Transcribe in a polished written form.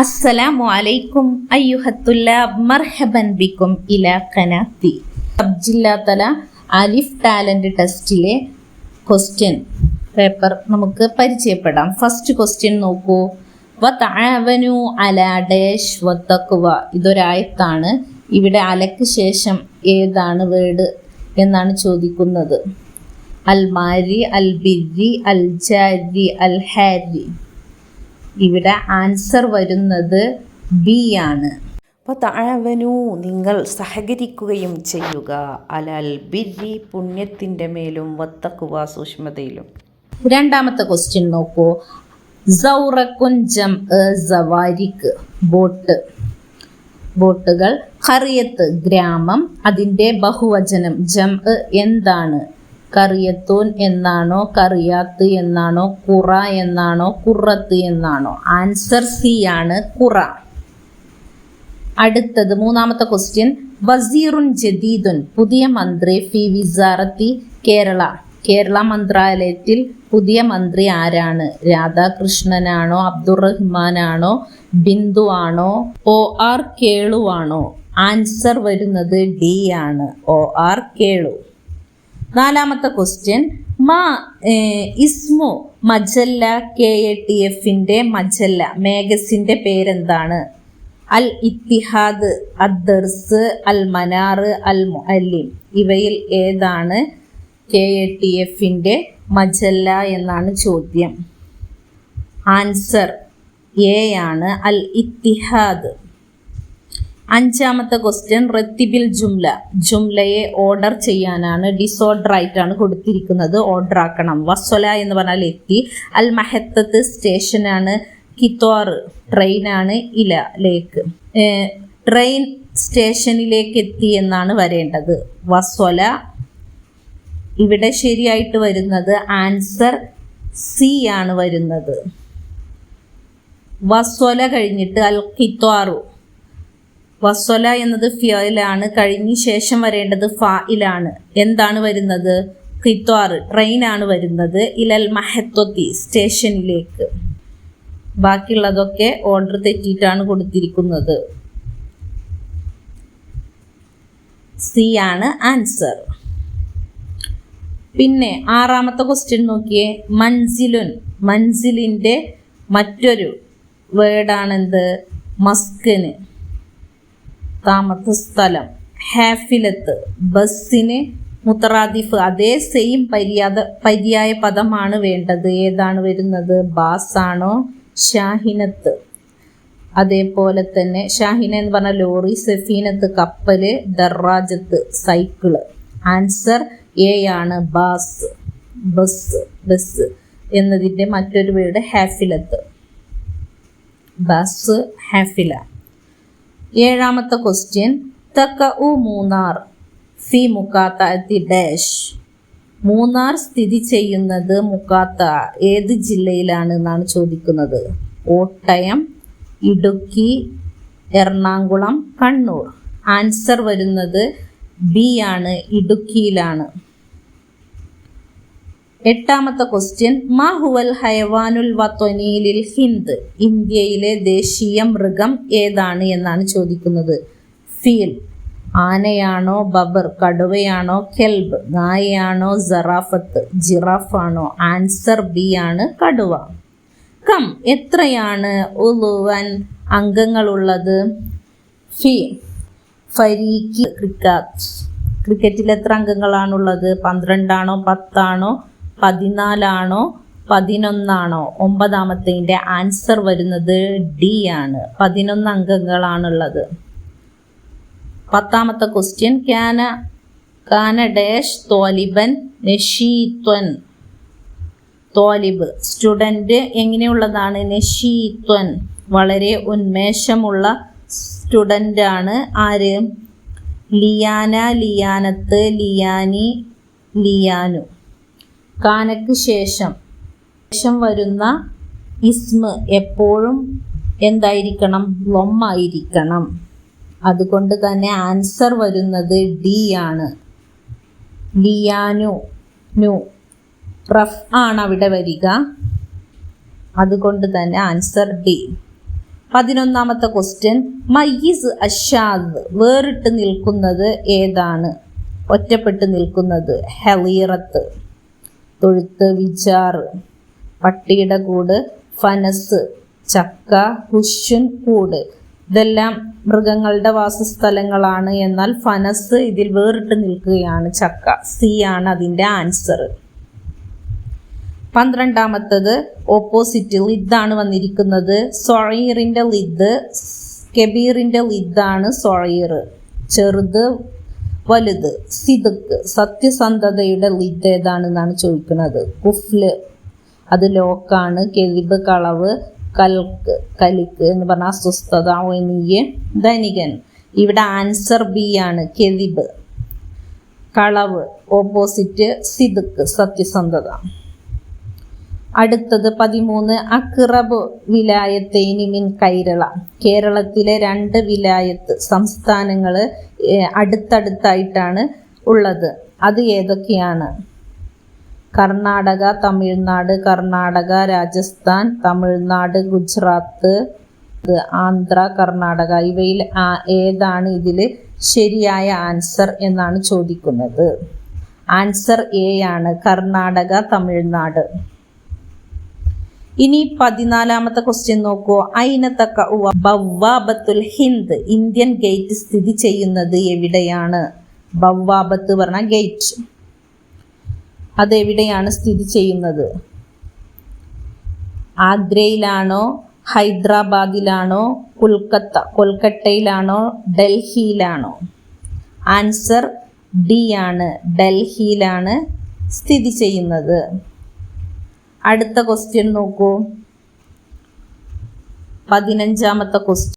അസ്സലാമു അലൈക്കും അയ്യുഹത്തുല്ലാബ് മർഹബൻ ബിക്കും ഇലാ ഖനാത്തി. സബ് ജില്ലാതല അലിഫ് ടാലന്റ് ടെസ്റ്റിലെ ക്വസ്റ്റ്യൻ പേപ്പർ നമുക്ക് പരിചയപ്പെടാം. ഫസ്റ്റ് ക്വസ്റ്റ്യൻ നോക്കൂ. വതആവനു അലാ ഡാഷ് വത്തഖ്വ. ഇതൊരായത്താണ്. ഇവിടെ അലക്ക് ശേഷം ഏതാണ് വേർഡ് എന്നാണ് ചോദിക്കുന്നത്. അൽ മാരി, അൽ ബിരി, അൽ ജാരി, അൽ ഹാരി. ഇവിടെ ആൻസർ വരുന്നത് ബി ആണ്. വതആവനു നിങ്ങൾ സഹകരിക്കുകയും ചെയ്യുക, അലൽ ബിരി പുണ്യത്തിൻ്റെ മേലും, വത്തഖ്വ സൂക്ഷ്മതയിലും. രണ്ടാമത്തെ ക്വസ്റ്റ്യൻ നോക്കൂ. സൗറക്കുൻ ജംഅ് സവാരിക്ക് ബോട്ടുകൾ. ഖറിയത്ത് ഗ്രാമം, അതിൻ്റെ ബഹുവചനം ജംഅ് എന്താണ്? കറിയത്തൂൻ എന്നാണോ, കറിയാത്ത് എന്നാണോ, ഖുറ എന്നാണോ, ഖുറത്ത് എന്നാണോ? ആൻസർ സി ആണ്, ഖുറ. അടുത്തത് മൂന്നാമത്തെ ക്വസ്റ്റ്യൻ. വസീറുൻ ജദീദുൻ പുതിയ മന്ത്രി ഫി വിസാറത്തി കേരള മന്ത്രാലയത്തിൽ പുതിയ മന്ത്രി ആരാണ്? രാധാകൃഷ്ണനാണോ, അബ്ദുറഹ്മാനാണോ, ബിന്ദു ആണോ, OR കേളു ആണോ? ആൻസർ വരുന്നത് ഡി ആണ്, OR കേളു. നാലാമത്തെ ക്വസ്റ്റ്യൻ. ഇസ്മു മജല്ല KATFന്റെ മജല്ല മാഗസിൻ്റെ പേരെന്താണ്? അൽ ഇത്തിഹാദ്, അദ്ദർസ്, അൽ മനാർ, അൽ മുഅല്ലിം. ഇവയിൽ ഏതാണ് KATFന്റെ മജല്ല എന്നാണ് ചോദ്യം. ആൻസർ എ ആണ്, അൽ ഇത്തിഹാദ്. അഞ്ചാമത്തെ ക്വസ്റ്റ്യൻ. റത്തിബിൽ ജുംലയെ ഓർഡർ ചെയ്യാനാണ്, ഡിസോർഡർ ആയിട്ടാണ് കൊടുത്തിരിക്കുന്നത്, ഓർഡർ ആക്കണം. വസ്വല എന്ന് പറഞ്ഞാൽ എത്തി. അൽ മഹത്തത്ത് സ്റ്റേഷനാണ്, കിത്വാർ ട്രെയിനാണ്, ഇല ലേക്ക്. ട്രെയിൻ സ്റ്റേഷനിലേക്ക് എത്തി എന്നാണ് വരേണ്ടത്. വസ്വല. ഇവിടെ ശരിയായിട്ട് വരുന്നത് ആൻസർ സി ആണ് വരുന്നത്. വസ്വല കഴിഞ്ഞിട്ട് അൽ കിത്വാറു. വസ്വല എന്നത് ഫിയലാണ്, കഴിഞ്ഞ ശേഷം വരേണ്ടത് ഫായിലാണ്. എന്താണ് വരുന്നത്? ഖിത്വാർ ട്രെയിനാണ് വരുന്നത്. ഇലൽ മഹത്വത്തി സ്റ്റേഷനിലേക്ക്. ബാക്കിയുള്ളതൊക്കെ ഓർഡർ തെറ്റിയിട്ടാണ് കൊടുത്തിരിക്കുന്നത്. സി ആണ് ആൻസർ. പിന്നെ ആറാമത്തെ ക്വസ്റ്റ്യൻ നോക്കിയേ. മൻസിലിൻ്റെ മറ്റൊരു വേർഡാണെന്ത്? മസ്കന് താമസ സ്ഥലം. ഹാഫിലത്ത് ബസ്സിന് മുത്തറാദിഫ്, അതേ സെയിം പര്യായ പദമാണ് വേണ്ടത്. ഏതാണ് വരുന്നത്? ബാസ് ആണോ, ഷാഹിനത്ത്? അതേപോലെ തന്നെ ഷാഹിന എന്ന് പറഞ്ഞ ലോറി, സഫീനത്ത് കപ്പല്, ദറാജത്ത് സൈക്കിള്. ആൻസർ എ ആണ്, ബസ് എന്നതിൻ്റെ മറ്റൊരു വേർഡ് ഹാഫിലത്ത്. ബസ്, ഹാഫില. ഏഴാമത്തെ ക്വസ്റ്റ്യൻ. തഖഉ മൂന്നാർ ഫി മുഖാത്തഅത്തി ഡാഷ്. മൂന്നാർ സ്ഥിതി ചെയ്യുന്നത് മുഖാത്ത ഏത് ജില്ലയിലാണ് എന്നാണ് ചോദിക്കുന്നത്. കോട്ടയം, ഇടുക്കി, എറണാകുളം, കണ്ണൂർ. ആൻസർ വരുന്നത് ബി ആണ്, ഇടുക്കിയിലാണ്. എട്ടാമത്തെ ക്വസ്റ്റ്യൻ. മാ ഹുവൽ ഹയവാനുൽ വത്വനി ലിൽ ഹിന്ദ്. ഇന്ത്യയിലെ ദേശീയ മൃഗം ഏതാണ് എന്നാണ് ചോദിക്കുന്നത്. ഫീൽ ആനയാണോ, ബബർ കടുവയാണോ, കെൽബ് നായയാണോ, സറാഫത്ത് ജിറാഫാണോ? ആൻസർ ബി ആണ്, കടുവ. കം എത്രയാണ് ഉളുവൻ അംഗങ്ങളുള്ളത്? ഫരീഖി ക്രിക്കറ്റിൽ എത്ര അംഗങ്ങളാണുള്ളത്? 12 ആണോ, 10 ആണോ, 14 ആണോ, 11 ആണോ? ഒമ്പതാമത്തതിൻ്റെ ആൻസർ വരുന്നത് ഡി ആണ്, 11 അംഗങ്ങളാണുള്ളത്. പത്താമത്തെ ക്വസ്റ്റ്യൻ. കാന ഡാഷ് തോലിബൻ നഷീത്വൻ. തോലിബ് സ്റ്റുഡൻറ്റ് എങ്ങനെയുള്ളതാണ്? നഷീത്വൻ വളരെ ഉന്മേഷമുള്ള സ്റ്റുഡൻ്റാണ്. ആര്? ലിയാന, ലിയാനത്ത്, ലിയാനി, ലിയാനു. കാനക്ക് ശേഷം വരുന്ന ഇസ്മ് എപ്പോഴും എന്തായിരിക്കണം? ലൊമ്മായിരിക്കണം. അതുകൊണ്ട് തന്നെ ആൻസർ വരുന്നത് ഡി ആണ്, ലിയാനു. റഫ് ആണ് അവിടെ വരിക. അതുകൊണ്ട് തന്നെ ആൻസർ ഡി. 11ാമത്തെ ക്വസ്റ്റ്യൻ, മയ്യിസ് അഷാദ് വേറിട്ട് നിൽക്കുന്നത് ഏതാണ്? ഒറ്റപ്പെട്ട് നിൽക്കുന്നത്. ഹലീറത്ത് തൊഴുത്ത്, വിജാറ് പട്ടിയുടെ കൂട്, ഫനസ് ചക്ക, ഹുഷുൻ കൂട്. ഇതെല്ലാം മൃഗങ്ങളുടെ വാസസ്ഥലങ്ങളാണ്. എന്നാൽ ഫനസ് ഇതിൽ വേറിട്ട് നിൽക്കുകയാണ്, ചക്ക. സി ആണ് അതിൻ്റെ ആൻസർ. 12ാമത്തത് ഓപ്പോസിറ്റ് ലിദ്ദാണ് വന്നിരിക്കുന്നത്. സൊഴീറിൻ്റെ ലിദ്, കബീറിൻ്റെ ലിദ്ദാണ് സൊഴീർ, ചെറുത് വലുത്. സിദ്ക്ക് സത്യസന്ധതയുടെ ലിദ് ഏതാണെന്നാണ് ചോദിക്കുന്നത്. കുഫ്ല് അത് ലോക്കാണ്. കെലിബ് കളവ്, കൽക്ക് കലിക്ക് എന്ന് പറഞ്ഞാൽ അസ്വസ്ഥത. ഒനിയ് ധനികൻ. ഇവിടെ ആൻസർ ബി ആണ്, കെലിബ്. കളവ് ഓപ്പോസിറ്റ്, സിദ്ക്ക് സത്യസന്ധത. അടുത്തത് 13, അഖ്റബ് വിലായത്തൈനി മിൻ കൈരള. കേരളത്തിലെ 2 വിലായത്ത് സംസ്ഥാനങ്ങൾ അടുത്തടുത്തായിട്ടാണ് ഉള്ളത്. അത് ഏതൊക്കെയാണ്? കർണാടക, തമിഴ്നാട്. കർണാടക, രാജസ്ഥാൻ. തമിഴ്നാട്, ഗുജറാത്ത്. ആന്ധ്ര, കർണാടക. ഇവയിൽ ഏതാണ് ഇതിൽ ശരിയായ ആൻസർ എന്നാണ് ചോദിക്കുന്നത്. ആൻസർ എ ആണ്, കർണാടക, തമിഴ്നാട്. ഇനി 14ാമത്തെ ക്വസ്റ്റ്യൻ നോക്കൂ. ഐനത്തക്ക ബവ്വാബത്തുൽ ഹിന്ദ്, ഇന്ത്യൻ ഗേറ്റ് സ്ഥിതി ചെയ്യുന്നത് എവിടെയാണ്? ബവ്വാബത്ത് പറഞ്ഞ ഗേറ്റ്, അതെവിടെയാണ് സ്ഥിതി ചെയ്യുന്നത്? ആഗ്രയിലാണോ, ഹൈദരാബാദിലാണോ, കൊൽക്കത്തയിലാണോ, ഡൽഹിയിലാണോ? ആൻസർ ഡി ആണ്, ഡൽഹിയിലാണ് സ്ഥിതി ചെയ്യുന്നത്. അടുത്ത ക്വസ്റ്റ്യൻ നോക്കൂ. 15ാമത്തെ ക്വസ്റ്റ്യൻ,